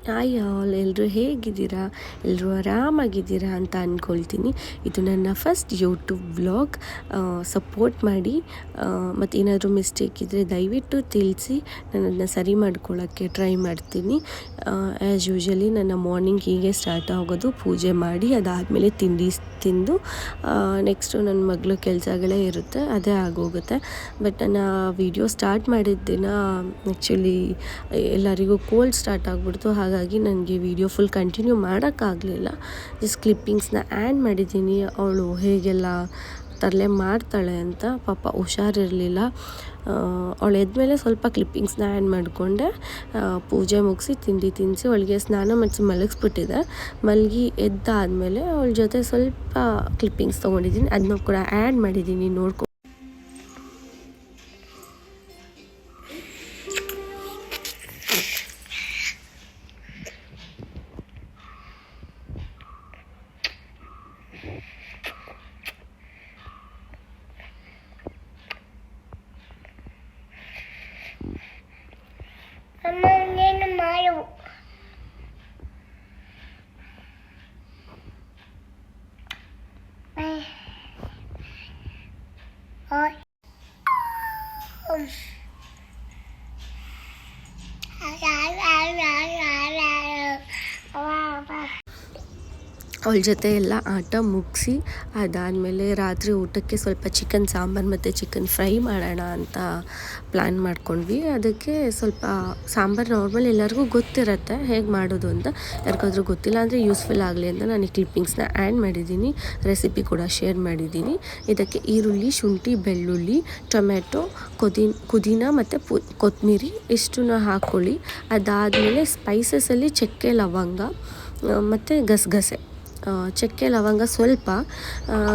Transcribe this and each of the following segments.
Hi all, ಎಲ್ಲರೂ ಹೇಗಿದ್ದೀರಾ? ಎಲ್ಲರೂ ಆರಾಮಾಗಿದ್ದೀರಾ ಅಂತ ಅಂದ್ಕೊಳ್ತೀನಿ. ಇದು ನನ್ನ ಫಸ್ಟ್ ಯೂಟ್ಯೂಬ್ ವ್ಲಾಗ್. ಸಪೋರ್ಟ್ ಮಾಡಿ, ಮತ್ತು ಏನಾದರೂ ಮಿಸ್ಟೇಕ್ ಇದ್ದರೆ ದಯವಿಟ್ಟು ತಿಳಿಸಿ, ನನ್ನನ್ನು ಸರಿ ಮಾಡ್ಕೊಳ್ಳೋಕ್ಕೆ ಟ್ರೈ ಮಾಡ್ತೀನಿ. ಆ್ಯಸ್ ಯೂಶ್ವಲಿ ನನ್ನ ಮಾರ್ನಿಂಗ್ ಹೀಗೆ ಸ್ಟಾರ್ಟ್ ಆಗೋದು, ಪೂಜೆ ಮಾಡಿ ಅದಾದಮೇಲೆ ತಿಂಡಿ ತಿಂದು ನೆಕ್ಸ್ಟು ನನ್ನ ಮಗಳು ಕೆಲಸಗಳೇ ಇರುತ್ತೆ, ಅದೇ ಆಗೋಗುತ್ತೆ. ಬಟ್ ನನ್ನ ವಿಡಿಯೋ ಸ್ಟಾರ್ಟ್ ಮಾಡಿದ ದಿನ ಆ್ಯಕ್ಚುಲಿ ಎಲ್ಲರಿಗೂ ಕೋಲ್ಡ್ ಸ್ಟಾರ್ಟ್ ಆಗಿಬಿಡ್ತು. ಹಾಗಾಗಿ ನನಗೆ ವಿಡಿಯೋ ಫುಲ್ ಕಂಟಿನ್ಯೂ ಮಾಡೋಕ್ಕಾಗಲಿಲ್ಲ. ಜಸ್ಟ್ ಕ್ಲಿಪ್ಪಿಂಗ್ಸ್ನ ಆ್ಯಡ್ ಮಾಡಿದ್ದೀನಿ. ಅವಳು ಹೇಗೆಲ್ಲ ತರಲೆ ಮಾಡ್ತಾಳೆ ಅಂತ. ಪಾಪ ಹುಷಾರಿರಲಿಲ್ಲ. ಅವಳು ಎದ್ಮೇಲೆ ಸ್ವಲ್ಪ ಕ್ಲಿಪ್ಪಿಂಗ್ಸ್ನ ಆ್ಯಡ್ ಮಾಡಿಕೊಂಡೆ. ಪೂಜೆ ಮುಗಿಸಿ ತಿಂಡಿ ತಿನ್ನಿಸಿ ಅವಳಿಗೆ ಸ್ನಾನ ಮಾಡಿಸಿ ಮಲಗಿಸ್ಬಿಟ್ಟಿದ್ದೆ. ಮಲಗಿ ಎದ್ದಾದಮೇಲೆ ಅವಳ ಜೊತೆ ಸ್ವಲ್ಪ ಕ್ಲಿಪ್ಪಿಂಗ್ಸ್ ತೊಗೊಂಡಿದ್ದೀನಿ, ಅದನ್ನ ಕೂಡ ಆ್ಯಡ್ ಮಾಡಿದ್ದೀನಿ, ನೋಡ್ಕೊ. ಅಮ್ಮ ಏನು ಮಾಡು ಅವಳ ಜೊತೆ ಎಲ್ಲ ಆಟ ಮುಗಿಸಿ ಅದಾದಮೇಲೆ ರಾತ್ರಿ ಊಟಕ್ಕೆ ಸ್ವಲ್ಪ ಚಿಕನ್ ಸಾಂಬಾರು ಮತ್ತು ಚಿಕನ್ ಫ್ರೈ ಮಾಡೋಣ ಅಂತ ಪ್ಲ್ಯಾನ್ ಮಾಡ್ಕೊಂಡ್ವಿ. ಅದಕ್ಕೆ ಸ್ವಲ್ಪ ಸಾಂಬಾರು ನಾರ್ಮಲ್ ಎಲ್ಲರಿಗೂ ಗೊತ್ತಿರುತ್ತೆ ಹೇಗೆ ಮಾಡೋದು ಅಂತ. ಯಾರಿಗಾದ್ರೂ ಗೊತ್ತಿಲ್ಲ ಅಂದರೆ ಯೂಸ್ಫುಲ್ ಆಗಲಿ ಅಂತ ನಾನು ಈ ಕ್ಲಿಪ್ಪಿಂಗ್ಸ್ನ ಆ್ಯಡ್ ಮಾಡಿದ್ದೀನಿ, ರೆಸಿಪಿ ಕೂಡ ಶೇರ್ ಮಾಡಿದ್ದೀನಿ. ಇದಕ್ಕೆ ಈರುಳ್ಳಿ, ಶುಂಠಿ, ಬೆಳ್ಳುಳ್ಳಿ, ಟೊಮೆಟೊ, ಪುದೀನ ಮತ್ತು ಕೊತ್ತಂಬರಿ ಇಷ್ಟನ್ನ ಹಾಕ್ಕೊಳ್ಳಿ. ಅದಾದಮೇಲೆ ಸ್ಪೈಸಸಲ್ಲಿ ಚಕ್ಕೆ, ಲವಂಗ ಮತ್ತು ಗಸಗಸೆ. ಚಕ್ಕೆ ಲವಂಗ ಸ್ವಲ್ಪ,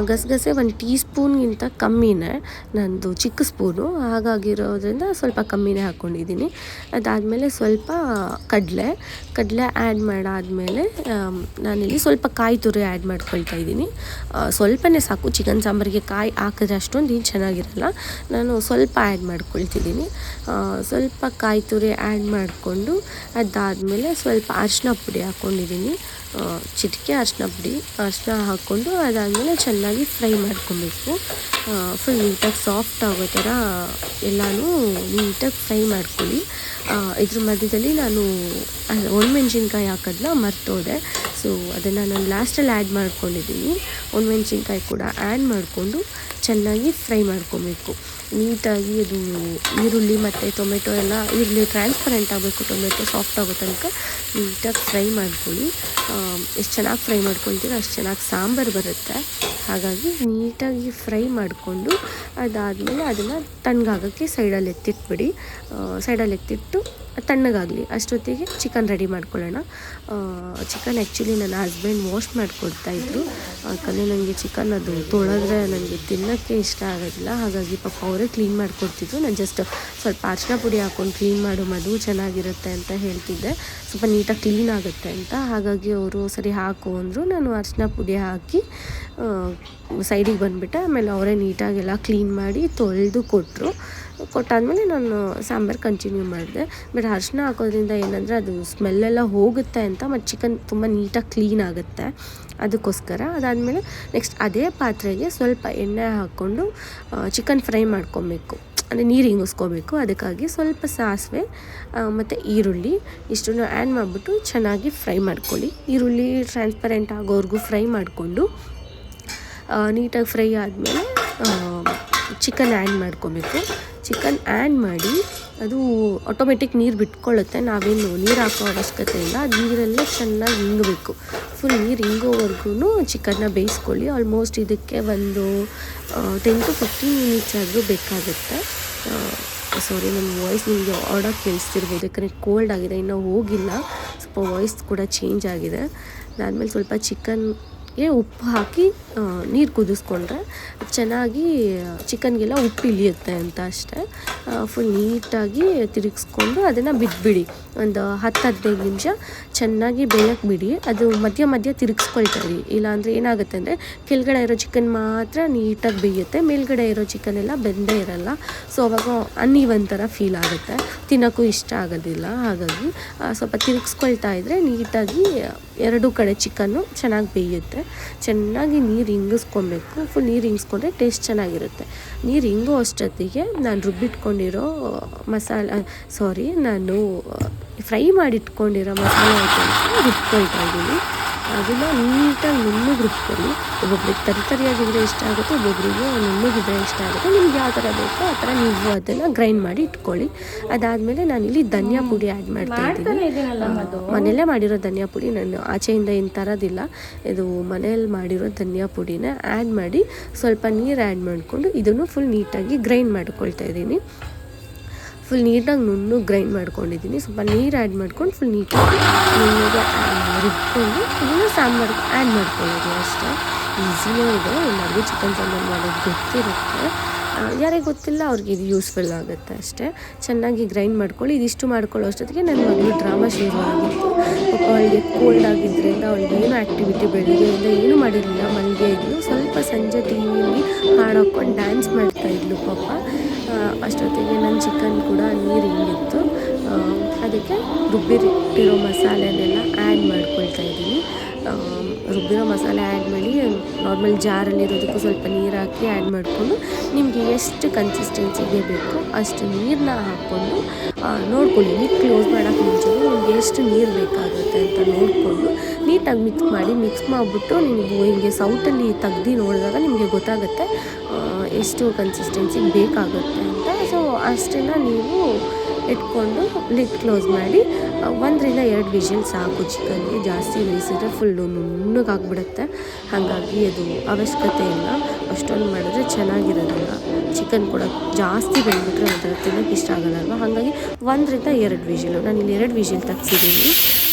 ಗಸಗಸೆ 1 ಟೀ ಸ್ಪೂನ್ಗಿಂತ ಕಮ್ಮಿನೇ, ನಂದು ಚಿಕ್ಕ ಸ್ಪೂನು ಹಾಗಾಗಿರೋದ್ರಿಂದ ಸ್ವಲ್ಪ ಕಮ್ಮಿನೇ ಹಾಕ್ಕೊಂಡಿದ್ದೀನಿ. ಅದಾದಮೇಲೆ ಸ್ವಲ್ಪ ಕಡಲೆ ಆ್ಯಡ್ ಮಾಡಾದಮೇಲೆ ನಾನಿಲ್ಲಿ ಸ್ವಲ್ಪ ಕಾಯಿ ತುರಿ ಆ್ಯಡ್ ಮಾಡ್ಕೊಳ್ತಾ ಇದ್ದೀನಿ. ಸ್ವಲ್ಪನೇ ಸಾಕು, ಚಿಕನ್ ಸಾಂಬಾರಿಗೆ ಕಾಯಿ ಹಾಕಿದ್ರೆ ಅಷ್ಟೊಂದು ಏನು ಚೆನ್ನಾಗಿರಲ್ಲ. ನಾನು ಸ್ವಲ್ಪ ಆ್ಯಡ್ ಮಾಡ್ಕೊಳ್ತಿದ್ದೀನಿ. ಸ್ವಲ್ಪ ಕಾಯಿ ತುರಿ ಆ್ಯಡ್ ಮಾಡಿಕೊಂಡು ಅದಾದಮೇಲೆ ಸ್ವಲ್ಪ ಅರಿಶಿನ ಪುಡಿ ಹಾಕ್ಕೊಂಡಿದ್ದೀನಿ, ಚಿಟಿಕೆ ಅರಿಶಿನ ಹಾಕ್ಕೊಂಡು ಅದಾದಮೇಲೆ ಚೆನ್ನಾಗಿ ಫ್ರೈ ಮಾಡ್ಕೊಬೇಕು. ಫುಲ್ ನೀಟಾಗಿ ಸಾಫ್ಟ್ ಆಗೋ ಥರ ಎಲ್ಲನೂ ನೀಟಾಗಿ ಫ್ರೈ ಮಾಡ್ಕೊಳ್ಳಿ. ಇದ್ರ ಮಧ್ಯದಲ್ಲಿ ನಾನು ಒಣಮೆಣ್ಸಿನ್ಕಾಯಿ ಹಾಕೋದನ್ನ ಮರ್ತೋದೆ. ಸೊ ಅದನ್ನು ನಾನು ಲಾಸ್ಟಲ್ಲಿ ಆ್ಯಡ್ ಮಾಡ್ಕೊಂಡಿದ್ದೀನಿ. ಒಣಮೆಣ್ಸಿನ್ಕಾಯಿ ಕೂಡ ಆ್ಯಡ್ ಮಾಡಿಕೊಂಡು ಚೆನ್ನಾಗಿ ಫ್ರೈ ಮಾಡ್ಕೊಬೇಕು ನೀಟಾಗಿ. ಅದು ಈರುಳ್ಳಿ ಮತ್ತು ಟೊಮೆಟೊ ಎಲ್ಲ, ಈರುಳ್ಳಿ ಟ್ರಾನ್ಸ್ಪರೆಂಟ್ ಆಗಬೇಕು, ಟೊಮೆಟೊ ಸಾಫ್ಟ್ ಆಗೋ ತನಕ ನೀಟಾಗಿ ಫ್ರೈ ಮಾಡ್ಕೊಳ್ಳಿ. ಎಷ್ಟು ಚೆನ್ನಾಗಿ ಫ್ರೈ ಮಾಡ್ಕೊಳ್ತೀರೋ ಅಷ್ಟು ಚೆನ್ನಾಗಿ ಸಾಂಬಾರು ಬರುತ್ತೆ. ಹಾಗಾಗಿ ನೀಟಾಗಿ ಫ್ರೈ ಮಾಡಿಕೊಂಡು ಅದಾದಮೇಲೆ ಅದನ್ನು ತಣ್ಣಗಾಗೋಕ್ಕೆ ಸೈಡಲ್ಲಿ ಎತ್ತಿಟ್ಬಿಡಿ. ಸೈಡಲ್ಲಿ ಎತ್ತಿಟ್ಟು ತಣ್ಣಗಾಗಲಿ. ಅಷ್ಟೊತ್ತಿಗೆ ಚಿಕನ್ ರೆಡಿ ಮಾಡ್ಕೊಳ್ಳೋಣ. ಚಿಕನ್ ಆ್ಯಕ್ಚುಲಿ ನನ್ನ ಹಸ್ಬೆಂಡ್ ವಾಶ್ ಮಾಡಿಕೊಡ್ತಾಯಿದ್ರು, ಯಾಕಂದರೆ ನನಗೆ ಚಿಕನ್ ಅದು ತೊಳೆದ್ರೆ ನನಗೆ ತಿನ್ನೋಕ್ಕೆ ಇಷ್ಟ ಆಗೋದಿಲ್ಲ. ಹಾಗಾಗಿ ಪಾಪ ಅವರೇ ಕ್ಲೀನ್ ಮಾಡಿಕೊಡ್ತಿದ್ರು. ನಾನು ಜಸ್ಟ್ ಸ್ವಲ್ಪ ಅರಿಶಿನ ಪುಡಿ ಹಾಕ್ಕೊಂಡು ಕ್ಲೀನ್ ಮಾಡು ಮಧು, ಚೆನ್ನಾಗಿರುತ್ತೆ ಅಂತ ಹೇಳ್ತಿದ್ದೆ, ಸ್ವಲ್ಪ ನೀಟಾಗಿ ಕ್ಲೀನ್ ಆಗುತ್ತೆ ಅಂತ. ಹಾಗಾಗಿ ಅವರು ಸರಿ ಹಾಕು ಅಂದರು. ನಾನು ಅರಿಶಿನ ಪುಡಿ ಹಾಕಿ ಸೈಡಿಗೆ ಬಂದುಬಿಟ್ಟೆ. ಆಮೇಲೆ ಅವರೇ ನೀಟಾಗೆಲ್ಲ ಕ್ಲೀನ್ ಮಾಡಿ ತೊಳೆದು ಕೊಟ್ಟಾದಮೇಲೆ ನಾನು ಸಾಂಬಾರು ಕಂಟಿನ್ಯೂ ಮಾಡಿದೆ. ಬಟ್ ಅರಿಶಿನ ಹಾಕೋದ್ರಿಂದ ಏನಂದರೆ ಅದು ಸ್ಮೆಲ್ಲೆಲ್ಲ ಹೋಗುತ್ತೆ ಅಂತ, ಮತ್ತು ಚಿಕನ್ ತುಂಬ ನೀಟಾಗಿ ಕ್ಲೀನ್ ಆಗುತ್ತೆ, ಅದಕ್ಕೋಸ್ಕರ. ಅದಾದಮೇಲೆ ನೆಕ್ಸ್ಟ್ ಅದೇ ಪಾತ್ರೆಗೆ ಸ್ವಲ್ಪ ಎಣ್ಣೆ ಹಾಕ್ಕೊಂಡು ಚಿಕನ್ ಫ್ರೈ ಮಾಡ್ಕೊಬೇಕು, ಅಂದರೆ ನೀರು ಹಿಂಗಿಸ್ಕೋಬೇಕು. ಅದಕ್ಕಾಗಿ ಸ್ವಲ್ಪ ಸಾಸಿವೆ ಮತ್ತು ಈರುಳ್ಳಿ ಇಷ್ಟನ್ನು ಆ್ಯಡ್ ಮಾಡಿಬಿಟ್ಟು ಚೆನ್ನಾಗಿ ಫ್ರೈ ಮಾಡ್ಕೊಳ್ಳಿ. ಈರುಳ್ಳಿ ಟ್ರಾನ್ಸ್ಪರೆಂಟ್ ಆಗೋವರೆಗೂ ಫ್ರೈ ಮಾಡಿಕೊಂಡು ನೀಟಾಗಿ ಫ್ರೈ ಆದಮೇಲೆ ಚಿಕನ್ ಆ್ಯಡ್ ಮಾಡ್ಕೊಬೇಕು. ಚಿಕನ್ ಆ್ಯಡ್ ಮಾಡಿ ಅದು ಆಟೋಮೆಟಿಕ್ ನೀರು ಬಿಟ್ಕೊಳ್ಳುತ್ತೆ, ನಾವೇನು ನೀರು ಹಾಕೋ ಅವಶ್ಯಕತೆ ಇಲ್ಲ. ಅದು ನೀರಲ್ಲೇ ಚೆನ್ನಾಗಿ ಹಿಂಗಬೇಕು. ಫುಲ್ ನೀರು ಹಿಂಗೋವರೆಗೂ ಚಿಕನ್ನ ಬೇಯಿಸ್ಕೊಳ್ಳಿ. ಆಲ್ಮೋಸ್ಟ್ ಇದಕ್ಕೆ ಒಂದು 10 to 15 ಮಿನಿಟ್ಸ್ ಆದರೂ ಬೇಕಾಗುತ್ತೆ. ಸಾರಿ, ನನ್ನ ವಾಯ್ಸ್ ನಿಮಗೆ ಆಡೋಕ್ಕೆ ಕೇಳಿಸ್ತಿರ್ಬೋದು, ಯಾಕಂದರೆ ಕೋಲ್ಡ್ ಆಗಿದೆ, ಇನ್ನೂ ಹೋಗಿಲ್ಲ, ಸ್ವಲ್ಪ ವಾಯ್ಸ್ ಕೂಡ ಚೇಂಜ್ ಆಗಿದೆ. ಅದಾದಮೇಲೆ ಸ್ವಲ್ಪ ಚಿಕನ್ ಉಪ್ಪು ಹಾಕಿ ನೀರು ಕುದಿಸ್ಕೊಂಡ್ರೆ ಚೆನ್ನಾಗಿ ಚಿಕನ್ಗೆಲ್ಲ ಉಪ್ಪು ಇಳಿಯುತ್ತೆ ಅಂತ ಅಷ್ಟೇ. ಫುಲ್ ನೀಟಾಗಿ ತಿರುಗಿಸ್ಕೊಂಡು ಅದನ್ನು ಬಿಟ್ಬಿಡಿ. ಒಂದು 10-15 ನಿಮಿಷ ಚೆನ್ನಾಗಿ ಬೇಯಕ್ಕೆ ಬಿಡಿ. ಅದು ಮಧ್ಯ ಮಧ್ಯ ತಿರುಗಿಸ್ಕೊಳ್ತಾಯಿರಿ, ಇಲ್ಲಾಂದರೆ ಏನಾಗುತ್ತೆ ಅಂದರೆ ಕೆಳಗಡೆ ಇರೋ ಚಿಕನ್ ಮಾತ್ರ ನೀಟಾಗಿ ಬೇಯುತ್ತೆ, ಮೇಲ್ಗಡೆ ಇರೋ ಚಿಕನ್ ಎಲ್ಲ ಬೆಂದೇ ಇರಲ್ಲ. ಸೊ ಅವಾಗ ಅನ್ಈವನ್ ಥರ ಫೀಲ್ ಆಗುತ್ತೆ, ತಿನ್ನೋಕ್ಕೂ ಇಷ್ಟ ಆಗೋದಿಲ್ಲ. ಹಾಗಾಗಿ ಸ್ವಲ್ಪ ತಿರುಗಿಸ್ಕೊಳ್ತಾ ಇದ್ದರೆ ನೀಟಾಗಿ ಎರಡೂ ಕಡೆ ಚಿಕನ್ನು ಚೆನ್ನಾಗಿ ಬೇಯುತ್ತೆ. ಚೆನ್ನಾಗಿ ನೀರು ಇಂಗಿಸ್ಕೊಬೇಕು. ಫುಲ್ ನೀರು ಇಂಗಿಸ್ಕೊಂಡ್ರೆ ಟೇಸ್ಟ್ ಚೆನ್ನಾಗಿರುತ್ತೆ. ನೀರು ಇಂಗೋ ಅಷ್ಟೊತ್ತಿಗೆ ನಾನು ರುಬ್ಬಿಟ್ಕೊಂಡಿರೋ ನಾನು ಫ್ರೈ ಮಾಡಿಟ್ಕೊಂಡಿರೋ ಮಸಾಲೆ ಐಟಮ್ಸ್ನ ರುಬ್ಕೊಳ್ತಾ ಇದ್ದೀನಿ. ಅದನ್ನು ನೀಟಾಗಿ ನುಣ್ಣಗೆ ರುಬ್ಕೊಳ್ಳಿ. ಒಬ್ಬೊಬ್ರಿಗೆ ತರಿಯಾಗಿದ್ದರೆ ಇಷ್ಟ ಆಗುತ್ತೆ, ಒಬ್ಬೊಬ್ಬರಿಗೆ ನುಣ್ಣಗಿದ್ರೆ ಇಷ್ಟ ಆಗುತ್ತೆ. ನಿಮ್ಗೆ ಯಾವ ಥರ ಬೇಕೋ ಆ ಥರ ನೀವು ಅದನ್ನು ಗ್ರೈಂಡ್ ಮಾಡಿ ಇಟ್ಕೊಳ್ಳಿ. ಅದಾದಮೇಲೆ ನಾನಿಲ್ಲಿ ಧನಿಯಾ ಪುಡಿ ಆ್ಯಡ್ ಮಾಡ್ತಾ ಇದ್ದೀನಿ. ಮನೆಯಲ್ಲೇ ಮಾಡಿರೋ ಧನಿಯಾ ಪುಡಿ, ನಾನು ಆಚೆಯಿಂದ ಏನು ತರೋದಿಲ್ಲ. ಇದು ಮನೆಯಲ್ಲಿ ಮಾಡಿರೋ ಧನಿಯಾ ಪುಡಿನ ಆ್ಯಡ್ ಮಾಡಿ ಸ್ವಲ್ಪ ನೀರು ಆ್ಯಡ್ ಮಾಡಿಕೊಂಡು ಇದನ್ನು ಫುಲ್ ನೀಟಾಗಿ ಗ್ರೈಂಡ್ ಮಾಡ್ಕೊಳ್ತಾ ಇದ್ದೀನಿ. ಫುಲ್ ನೀಟಾಗಿ ನುಣ್ಣಗೆ ಗ್ರೈಂಡ್ ಮಾಡ್ಕೊಂಡಿದ್ದೀನಿ. ಸ್ವಲ್ಪ ನೀರು ಆ್ಯಡ್ ಮಾಡ್ಕೊಂಡು ಫುಲ್ ನೀಟಾಗಿ ನುಣ್ಣಗೆ ರುಬ್ಕೊಂಡು ಇದನ್ನು ಸಾಂಬಾರಿಗೆ ಆ್ಯಡ್ ಮಾಡ್ಕೊಳ್ಳೋದು ಅಷ್ಟೇ. ಈಸಿನೇ ಇದೆ. ಎಲ್ಲರಿಗೂ ಚಿಕನ್ ಸಾಂಬಾರು ಮಾಡೋದು ಗೊತ್ತಿರುತ್ತೆ. ಯಾರಿಗೆ ಗೊತ್ತಿಲ್ಲ ಅವ್ರಿಗೆ ಇದು ಯೂಸ್ಫುಲ್ ಆಗುತ್ತೆ ಅಷ್ಟೇ. ಚೆನ್ನಾಗಿ ಗ್ರೈಂಡ್ ಮಾಡ್ಕೊಳ್ಳಿ. ಇದಿಷ್ಟು ಮಾಡ್ಕೊಳ್ಳೋ ಅಷ್ಟೊತ್ತಿಗೆ ನನ್ನ ಮಗಳು ಡ್ರಾಮಾ ಶುರು ಆಗಿತ್ತು. ಅವಳಿಗೆ ಕೋಲ್ಡ್ ಆಗಿದ್ದರಿಂದ ಅವಳಿಗೆ ಏನೂ ಆ್ಯಕ್ಟಿವಿಟಿ ಬೆಳಿಗ್ಗೆಯಿಂದ ಏನೂ ಮಾಡಿರಲಿಲ್ಲ, ಮಲ್ಲಿಗೆ ಇದ್ಲು. ಸ್ವಲ್ಪ ಸಂಜೆ ಟಿ ವಿಯಲ್ಲಿ ಹಾಡು ಹಾಕ್ಕೊಂಡು ಡ್ಯಾನ್ಸ್ ಮಾಡ್ತಾಯಿದ್ಲು ಪಾಪ. ಅಷ್ಟೊತ್ತಿಗೆ ನನ್ನ ಚಿಕನ್ ಕೂಡ ನೀರು ಹಿಂಗಿತ್ತು. ಅದಕ್ಕೆ ರುಬ್ಬಿಟ್ಟಿರೋ ಮಸಾಲೆನೆಲ್ಲ ಆ್ಯಡ್ ಮಾಡ್ಕೊಳ್ತಾ ಇದ್ದೀನಿ. ರುಬ್ಬಿರೋ ಮಸಾಲೆ ಆ್ಯಡ್ ಮಾಡಿ ನಾರ್ಮಲ್ ಜಾರಲ್ಲಿರೋದಕ್ಕೂ ಸ್ವಲ್ಪ ನೀರು ಹಾಕಿ ಆ್ಯಡ್ ಮಾಡಿಕೊಂಡು ನಿಮಗೆ ಎಷ್ಟು ಕನ್ಸಿಸ್ಟೆನ್ಸಿಗೆ ಬೇಕೋ ಅಷ್ಟು ನೀರನ್ನ ಹಾಕ್ಕೊಂಡು ನೋಡ್ಕೊಳ್ಳಿ. ನೀರು ಕ್ಲೋಸ್ ಮಾಡೋಕ್ಕೆ ಮುಂಚೆ ನಿಮಗೆ ಎಷ್ಟು ನೀರು ಬೇಕಾಗುತ್ತೆ ಅಂತ ನೋಡಿಕೊಂಡು ನೀಟಾಗಿ ಮಿಕ್ಸ್ ಮಾಡಿಬಿಟ್ಟು ನೀವು ಹಿಂಗೆ ಸೌಟಲ್ಲಿ ತೆಗ್ದು ನೋಡಿದಾಗ ನಿಮಗೆ ಗೊತ್ತಾಗುತ್ತೆ ಎಷ್ಟು ಕನ್ಸಿಸ್ಟೆನ್ಸಿಗೆ ಬೇಕಾಗುತ್ತೆ ಅಂತ. ಸೊ ಅಷ್ಟನ್ನು ನೀವು ಇಟ್ಕೊಂಡು ಲಿಡ್ ಕ್ಲೋಸ್ ಮಾಡಿ 1-2 ವಿಷಿಲ್ ಸಾಕು. ಚಿಕನ್ಗೆ ಜಾಸ್ತಿ ಬೇಯಿಸಿದ್ರೆ ಫುಲ್ಲು ನುಣ್ಣಗಾಗ್ಬಿಡುತ್ತೆ. ಹಾಗಾಗಿ ಅದು ಅವಶ್ಯಕತೆ ಇಲ್ಲ. ಅಷ್ಟೊಂದು ಮಾಡಿದ್ರೆ ಚೆನ್ನಾಗಿರೋದಿಲ್ಲ. ಚಿಕನ್ ಕೂಡ ಜಾಸ್ತಿ ಬೆಳೆದ್ಬಿಟ್ರೆ ಒಂಥರ ತಿನ್ನೋಕ್ಕೆ ಇಷ್ಟ ಆಗೋಲ್ಲ ಅಲ್ವಾ. ಹಾಗಾಗಿ 1-2 ವಿಷಿಲು, ನಾನಿಲ್ಲಿ 2 ವಿಷಿಲ್ ತೆಗ್ಸಿದ್ದೀನಿ.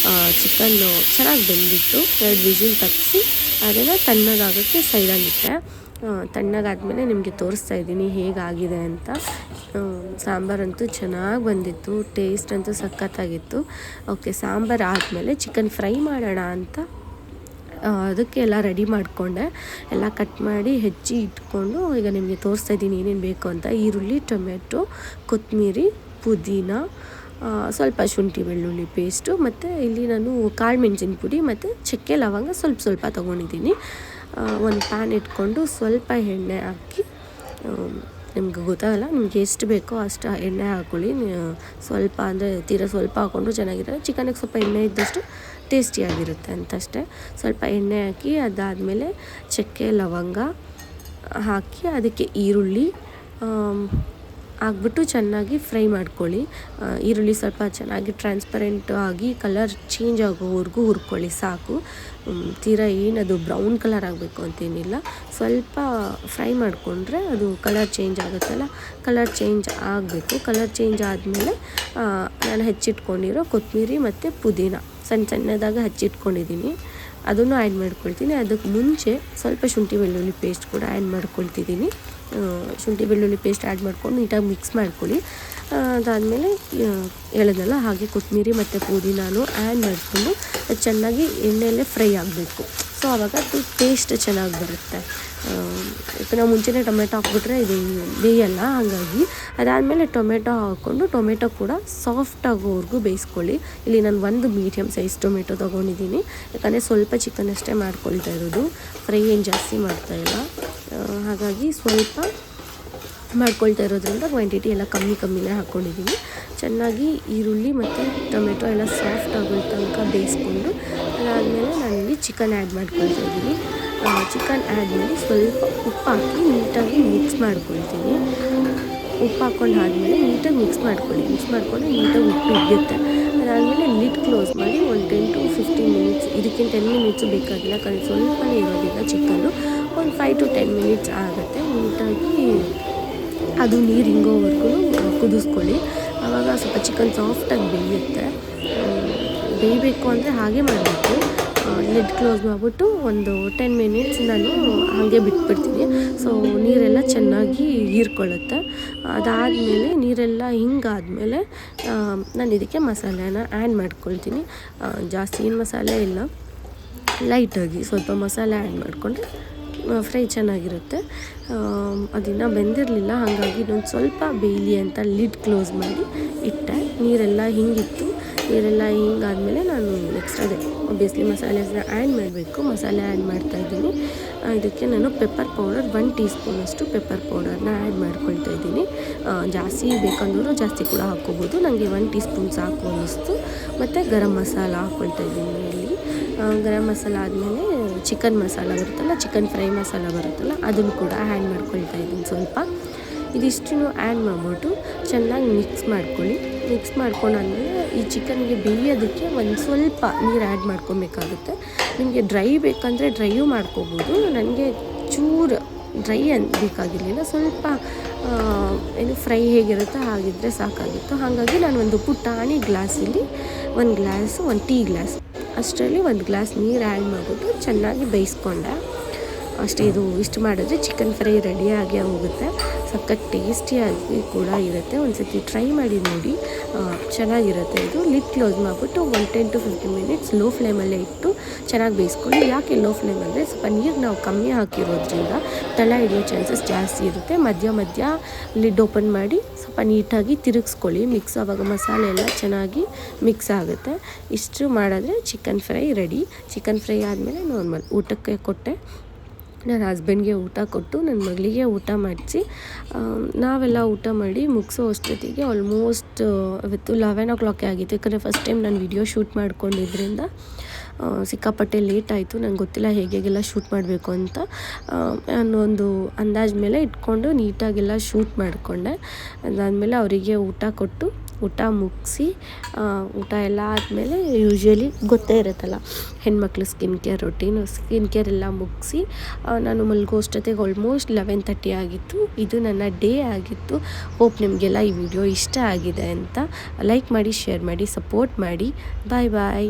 ಚಿಕನ್ನು ಚೆನ್ನಾಗಿ ಬೆಂದಿತ್ತು. 2 ವಿಷಿಲ್ ತೆಗ್ಸಿ ಅದನ್ನು ತಣ್ಣಗಾಗೋಕ್ಕೆ ಸೈಡಲ್ಲಿಟ್ಟೆ. ತಣ್ಣಗಾದ್ಮೇಲೆ ನಿಮಗೆ ತೋರಿಸ್ತಾ ಇದ್ದೀನಿ ಹೇಗಾಗಿದೆ ಅಂತ. ಸಾಂಬಾರಂತೂ ಚೆನ್ನಾಗಿ ಬಂದಿತ್ತು, ಟೇಸ್ಟ್ ಅಂತೂ ಸಖತ್ತಾಗಿತ್ತು. ಓಕೆ, ಸಾಂಬಾರು ಆದಮೇಲೆ ಚಿಕನ್ ಫ್ರೈ ಮಾಡೋಣ ಅಂತ ಅದಕ್ಕೆ ಎಲ್ಲ ರೆಡಿ ಮಾಡಿಕೊಂಡೆ. ಎಲ್ಲ ಕಟ್ ಮಾಡಿ ಹೆಚ್ಚಿ ಇಟ್ಕೊಂಡು ಈಗ ನಿಮಗೆ ತೋರಿಸ್ತಾ ಇದ್ದೀನಿ ಏನೇನು ಬೇಕು ಅಂತ. ಈರುಳ್ಳಿ, ಟೊಮೆಟೊ, ಕೊತ್ತಂಬರಿ, ಪುದೀನ, ಸ್ವಲ್ಪ ಶುಂಠಿ ಬೆಳ್ಳುಳ್ಳಿ ಪೇಸ್ಟು, ಮತ್ತು ಇಲ್ಲಿ ನಾನು ಕಾಳು ಮೆಣಸಿನ ಪುಡಿ ಮತ್ತು ಚಕ್ಕೆ ಲವಂಗ ಸ್ವಲ್ಪ ತೊಗೊಂಡಿದ್ದೀನಿ. ಒಂದು ಪ್ಯಾನ್ ಇಟ್ಕೊಂಡು ಸ್ವಲ್ಪ ಎಣ್ಣೆ ಹಾಕಿ, ನಿಮ್ಗೆ ಗೊತ್ತಾಗಲ್ಲ ನಿಮ್ಗೆ ಎಷ್ಟು ಬೇಕೋ ಅಷ್ಟು ಎಣ್ಣೆ ಹಾಕ್ಕೊಳ್ಳಿ. ಸ್ವಲ್ಪ ಅಂದರೆ ತೀರಾ ಸ್ವಲ್ಪ ಹಾಕ್ಕೊಂಡ್ರು ಚೆನ್ನಾಗಿರುತ್ತೆ. ಚಿಕನಿಗೆ ಸ್ವಲ್ಪ ಎಣ್ಣೆ ಇದ್ದಷ್ಟು ಟೇಸ್ಟಿಯಾಗಿರುತ್ತೆ ಅಂತಷ್ಟೇ. ಸ್ವಲ್ಪ ಎಣ್ಣೆ ಹಾಕಿ ಅದಾದಮೇಲೆ ಚಕ್ಕೆ ಲವಂಗ ಹಾಕಿ ಅದಕ್ಕೆ ಈರುಳ್ಳಿ ಹಾಕ್ಬಿಟ್ಟು ಚೆನ್ನಾಗಿ ಫ್ರೈ ಮಾಡ್ಕೊಳ್ಳಿ. ಈರುಳ್ಳಿ ಸ್ವಲ್ಪ ಚೆನ್ನಾಗಿ ಟ್ರಾನ್ಸ್ಪರೆಂಟ್ ಆಗಿ ಕಲರ್ ಚೇಂಜ್ ಆಗೋವರೆಗೂ ಹುರ್ಕೊಳ್ಳಿ ಸಾಕು. ತೀರಾ ಏನದು ಬ್ರೌನ್ ಕಲರ್ ಆಗಬೇಕು ಅಂತೇನಿಲ್ಲ, ಸ್ವಲ್ಪ ಫ್ರೈ ಮಾಡಿಕೊಂಡ್ರೆ ಅದು ಕಲರ್ ಚೇಂಜ್ ಆಗುತ್ತಲ್ಲ, ಕಲರ್ ಚೇಂಜ್ ಆಗಬೇಕು. ಕಲರ್ ಚೇಂಜ್ ಆದಮೇಲೆ ನಾನು ಹೆಚ್ಚಿಟ್ಕೊಂಡಿರೋ ಕೊತ್ತಂಬರಿ ಮತ್ತು ಪುದೀನ ಸಣ್ಣದಾಗಿ ಹಚ್ಚಿಟ್ಕೊಂಡಿದ್ದೀನಿ, ಅದನ್ನು ಆ್ಯಡ್ ಮಾಡ್ಕೊಳ್ತೀನಿ. ಅದಕ್ಕೆ ಮುಂಚೆ ಸ್ವಲ್ಪ ಶುಂಠಿ ಬೆಳ್ಳುಳ್ಳಿ ಪೇಸ್ಟ್ ಕೂಡ ಆ್ಯಡ್ ಮಾಡ್ಕೊಳ್ತಿದ್ದೀನಿ. ಶುಂಠಿ ಬೆಳ್ಳುಳ್ಳಿ ಪೇಸ್ಟ್ ಆ್ಯಡ್ ಮಾಡ್ಕೊಂಡು ನೀಟಾಗಿ ಮಿಕ್ಸ್ ಮಾಡ್ಕೊಳ್ಳಿ. ಅದಾದಮೇಲೆ ಹೇಳಿದ್ನಲ್ಲ ಹಾಗೆ ಕೊತ್ತಂಬರಿ ಮತ್ತು ಪುದೀನಾನು ಆ್ಯಡ್ ಮಾಡಿಕೊಂಡು ಚೆನ್ನಾಗಿ ಎಣ್ಣೆಯಲ್ಲೇ ಫ್ರೈ ಆಗಬೇಕು. ಸೊ ಆವಾಗ ಅದು ಟೇಸ್ಟ್ ಚೆನ್ನಾಗಿ ಬರುತ್ತೆ. ನಾವು ಮುಂಚೆನೇ ಟೊಮೆಟೊ ಹಾಕ್ಬಿಟ್ರೆ ಇದು ಬೇಯಲ್ಲ. ಹಾಗಾಗಿ ಅದಾದಮೇಲೆ ಟೊಮೆಟೊ ಹಾಕ್ಕೊಂಡು ಟೊಮೆಟೊ ಕೂಡ ಸಾಫ್ಟ್ ಆಗೋವರೆಗೂ ಬೇಯಿಸ್ಕೊಳ್ಳಿ. ಇಲ್ಲಿ ನಾನು ಒಂದು ಮೀಡಿಯಮ್ ಸೈಜ್ ಟೊಮೆಟೊ ತೊಗೊಂಡಿದ್ದೀನಿ, ಯಾಕಂದರೆ ಸ್ವಲ್ಪ ಚಿಕನ್ ಅಷ್ಟೇ ಮಾಡ್ಕೊಳ್ತಾ ಇರೋದು, ಫ್ರೈ ಏನು ಜಾಸ್ತಿ ಮಾಡ್ತಾಯಿಲ್ಲ. ಹಾಗಾಗಿ ಸ್ವಲ್ಪ ಮಾಡ್ಕೊಳ್ತಾ ಇರೋದ್ರಿಂದ ಕ್ವಾಂಟಿಟಿ ಎಲ್ಲ ಕಮ್ಮಿನೇ ಹಾಕ್ಕೊಂಡಿದ್ದೀನಿ. ಚೆನ್ನಾಗಿ ಈರುಳ್ಳಿ ಮತ್ತು ಟೊಮೆಟೊ ಎಲ್ಲ ಸಾಫ್ಟ್ ಆಗೋ ತನಕ ಬೇಯಿಸ್ಕೊಂಡು ಅದಾದಮೇಲೆ ನಾನಿಲ್ಲಿ ಚಿಕನ್ ಆ್ಯಡ್ ಮಾಡ್ಕೊಳ್ತಾ ಇದ್ದೀನಿ. ಚಿಕನ್ ಆ್ಯಡ್ ಮಾಡಿ ಸ್ವಲ್ಪ ಉಪ್ಪು ಹಾಕಿ ನೀಟಾಗಿ ಮಿಕ್ಸ್ ಮಾಡ್ಕೊಳ್ತೀನಿ. ಉಪ್ಪು ಹಾಕ್ಕೊಂಡು ಆದಮೇಲೆ ನೀಟಾಗಿ ಮಿಕ್ಸ್ ಮಾಡ್ಕೊಂಡು ನೀಟಾಗಿ ಉಪ್ಪು ಹಿಡಿಯುತ್ತೆ. ಅದಾದಮೇಲೆ ಲಿಡ್ ಕ್ಲೋಸ್ ಮಾಡಿ ಒಂದು 10 to 15 ಮಿನಿಟ್ಸ್, ಇದಕ್ಕಿಂತ 10 ಮಿನಿಟ್ಸು ಬೇಕಾಗಿಲ್ಲ, ಯಾಕಂದರೆ ಸ್ವಲ್ಪನೇ ಇರೋದಿಲ್ಲ ಚಿಕನ್ನು, ಒಂದು 5 to 10 ಮಿನಿಟ್ಸ್ ಆಗುತ್ತೆ. ನೀಟಾಗಿ ಅದು ನೀರು ಹಿಂಗೋವರೆಗೂ ಕುದಿಸ್ಕೊಳ್ಳಿ. ಆವಾಗ ಸ್ವಲ್ಪ ಚಿಕನ್ ಸಾಫ್ಟಾಗಿ ಬೇಯುತ್ತೆ. ಬೇಯಬೇಕು ಅಂದರೆ ಹಾಗೆ ಮಾಡಬೇಕು, ಲಿಡ್ ಕ್ಲೋಸ್ ಮಾಡಿಬಿಟ್ಟು ಒಂದು 10 ಮಿನಿಟ್ಸ್ ನಾನು ಹಾಗೆ ಬಿಟ್ಬಿಡ್ತೀನಿ. ಸೊ ನೀರೆಲ್ಲ ಚೆನ್ನಾಗಿ ಹೀರ್ಕೊಳ್ಳುತ್ತೆ. ಅದಾದಮೇಲೆ ನೀರೆಲ್ಲ ಹಿಂಗಾದ್ಮೇಲೆ ನಾನು ಇದಕ್ಕೆ ಮಸಾಲೆನ ಆ್ಯಡ್ ಮಾಡ್ಕೊಳ್ತೀನಿ. ಜಾಸ್ತಿ ಏನು ಮಸಾಲೆ ಇಲ್ಲ, ಲೈಟಾಗಿ ಸ್ವಲ್ಪ ಮಸಾಲೆ ಆ್ಯಡ್ ಮಾಡಿಕೊಂಡ್ರೆ ಫ್ರೈ ಚೆನ್ನಾಗಿರುತ್ತೆ. ಅದಿನ್ನೂ ಬೆಂದಿರಲಿಲ್ಲ, ಹಾಗಾಗಿ ಇನ್ನೊಂದು ಸ್ವಲ್ಪ ಬೇಯಲಿ ಅಂತ ಲಿಡ್ ಕ್ಲೋಸ್ ಮಾಡಿ ಇಟ್ಟೆ. ನೀರೆಲ್ಲ ಹಿಂಗಿತ್ತು. ನೀರೆಲ್ಲ ಹಿಂಗಾದ್ಮೇಲೆ ನಾನು ನೆಕ್ಸ್ಟ್ ಅದೇ ಒಬ್ವಿಯಸ್ಲಿ ಮಸಾಲೆನ ಆ್ಯಡ್ ಮಾಡಬೇಕು. ಮಸಾಲೆ ಆ್ಯಡ್ ಮಾಡ್ತಾಯಿದ್ದೀನಿ. ಇದಕ್ಕೆ ನಾನು ಪೆಪ್ಪರ್ ಪೌಡರ್ 1 ಟೀ ಸ್ಪೂನಷ್ಟು ಪೆಪ್ಪರ್ ಪೌಡರ್ನ ಆ್ಯಡ್ ಮಾಡ್ಕೊಳ್ತಾ ಇದ್ದೀನಿ. ಜಾಸ್ತಿ ಬೇಕಂದವರು ಜಾಸ್ತಿ ಕೂಡ ಹಾಕ್ಕೋಬೋದು. ನನಗೆ 1 ಟೀ ಸ್ಪೂನ್ ಸಾಕು ಅನ್ನಿಸ್ತು. ಮತ್ತು ಗರಂ ಮಸಾಲ ಹಾಕ್ಕೊಳ್ತಾ ಇದ್ದೀನಿ ಇಲ್ಲಿ. ಗರಂ ಮಸಾಲ ಆದಮೇಲೆ ಚಿಕನ್ ಮಸಾಲ ಬರುತ್ತಲ್ಲ, ಚಿಕನ್ ಫ್ರೈ ಮಸಾಲ ಬರುತ್ತಲ್ಲ, ಅದನ್ನು ಕೂಡ ಆ್ಯಡ್ ಮಾಡ್ಕೊಳ್ತಾ ಇದ್ದೀನಿ ಸ್ವಲ್ಪ. ಇದಿಷ್ಟನ್ನು ಆ್ಯಡ್ ಮಾಡಿಬಿಟ್ಟು ಚೆನ್ನಾಗಿ ಮಿಕ್ಸ್ ಮಾಡ್ಕೊಳ್ಳಿ. ಮಿಕ್ಸ್ ಮಾಡ್ಕೊಂಡಾದ್ಮೇಲೆ ಈ ಚಿಕನ್ಗೆ ಬೇಯೋದಕ್ಕೆ ಒಂದು ಸ್ವಲ್ಪ ನೀರು ಆ್ಯಡ್ ಮಾಡ್ಕೊಬೇಕಾಗುತ್ತೆ. ನಿಮಗೆ ಡ್ರೈ ಬೇಕಂದರೆ ಡ್ರೈಯೂ ಮಾಡ್ಕೋಬೋದು. ನನಗೆ ಚೂರು ಡ್ರೈ ಬೇಕಾಗಿರಲಿಲ್ಲ, ಸ್ವಲ್ಪ ಏನು ಫ್ರೈ ಹೇಗಿರುತ್ತೋ ಹಾಗಿದ್ದರೆ ಸಾಕಾಗಿತ್ತು. ಹಾಗಾಗಿ ನಾನು ಒಂದು ಪುಟಾಣಿ ಗ್ಲಾಸಲ್ಲಿ 1 ಟೀ ಗ್ಲಾಸ್ ಅಷ್ಟರಲ್ಲಿ 1 ಗ್ಲಾಸ್ ನೀರು ಆ್ಯಡ್ ಮಾಡಿಬಿಟ್ಟು ಚೆನ್ನಾಗಿ ಬೇಯಿಸ್ಕೊಂಡೆ. ಅಷ್ಟೇ, ಇಷ್ಟು ಮಾಡಿದ್ರೆ ಚಿಕನ್ ಫ್ರೈ ರೆಡಿಯಾಗಿ ಹೋಗುತ್ತೆ. ಸಖತ್ ಟೇಸ್ಟಿಯಾಗಿ ಕೂಡ ಇರುತ್ತೆ. ಒಂದು ಸತಿ ಟ್ರೈ ಮಾಡಿ ನೋಡಿ, ಚೆನ್ನಾಗಿರುತ್ತೆ. ಇದು ಲಿಡ್ ಕ್ಲೋಸ್ ಮಾಡಿಬಿಟ್ಟು 10 to 15 ಮಿನಿಟ್ಸ್ ಲೋ ಫ್ಲೇಮಲ್ಲೇ ಇಟ್ಟು ಚೆನ್ನಾಗಿ ಬೇಯಿಸ್ಕೊಳ್ಳಿ. ಯಾಕೆ ಲೋ ಫ್ಲೇಮ್ ಅಂದರೆ ಸ್ವಲ್ಪ ನೀರು ನಾವು ಕಮ್ಮಿ ಹಾಕಿರೋದ್ರಿಂದ ತಳ ಹಿಡಿಯೋ ಚಾನ್ಸಸ್ ಜಾಸ್ತಿ ಇರುತ್ತೆ. ಮಧ್ಯ ಲಿಡ್ ಓಪನ್ ಮಾಡಿ ಸ್ವಲ್ಪ ನೀಟಾಗಿ ತಿರುಗಿಸ್ಕೊಳ್ಳಿ. ಆವಾಗ ಮಸಾಲೆ ಎಲ್ಲ ಚೆನ್ನಾಗಿ ಮಿಕ್ಸ್ ಆಗುತ್ತೆ. ಇಷ್ಟು ಮಾಡಿದ್ರೆ chicken fry ready. Chicken fry ಆದಮೇಲೆ ನಾರ್ಮಲ್ ಊಟಕ್ಕೆ ಕೊಟ್ಟೆ. ನನ್ನ ಹಸ್ಬೆಂಡ್ಗೆ ಊಟ ಕೊಟ್ಟು ನನ್ನ ಮಗಳಿಗೆ ಊಟ ಮಾಡಿಸಿ ನಾವೆಲ್ಲ ಊಟ ಮಾಡಿ ಮುಗಿಸೋ ಅಷ್ಟೊತ್ತಿಗೆ ಆಲ್ಮೋಸ್ಟ್ ಇವತ್ತು 11 o'clock ಆಗಿತ್ತು. ಯಾಕಂದರೆ ಫಸ್ಟ್ ಟೈಮ್ ನಾನು ವಿಡಿಯೋ ಶೂಟ್ ಮಾಡ್ಕೊಂಡಿದ್ದರಿಂದ ಸಿಕ್ಕಾಪಟ್ಟೆ ಲೇಟ್ ಆಯಿತು. ನಂಗೆ ಗೊತ್ತಿಲ್ಲ ಹೇಗೆಲ್ಲ ಶೂಟ್ ಮಾಡಬೇಕು ಅಂತ. ನಾನೊಂದು ಅಂದಾಜು ಮೇಲೆ ಇಟ್ಕೊಂಡು ನೀಟಾಗೆಲ್ಲ ಶೂಟ್ ಮಾಡಿಕೊಂಡೆ. ಅದಾದಮೇಲೆ ಅವರಿಗೆ ಊಟ ಕೊಟ್ಟು ಊಟ ಮುಗಿಸಿ ಊಟ ಎಲ್ಲ ಆದಮೇಲೆ ಯೂಶ್ವಲಿ ಗೊತ್ತೇ ಇರುತ್ತಲ್ಲ ಹೆಣ್ಮಕ್ಳು ಸ್ಕಿನ್ ಕೇರ್ ಎಲ್ಲ ಮುಗಿಸಿ ನಾನು ಮಲ್ಗೋ ಅಷ್ಟೊತ್ತಿಗೆ ಆಲ್ಮೋಸ್ಟ್ 11:30 ಆಗಿತ್ತು. ಇದು ನನ್ನ ಡೇ ಆಗಿತ್ತು. ಹೋಪ್ ನಿಮಗೆಲ್ಲ ಈ ವಿಡಿಯೋ ಇಷ್ಟ ಆಗಿದೆ ಅಂತ. ಲೈಕ್ ಮಾಡಿ, ಶೇರ್ ಮಾಡಿ, ಸಪೋರ್ಟ್ ಮಾಡಿ. ಬಾಯ್.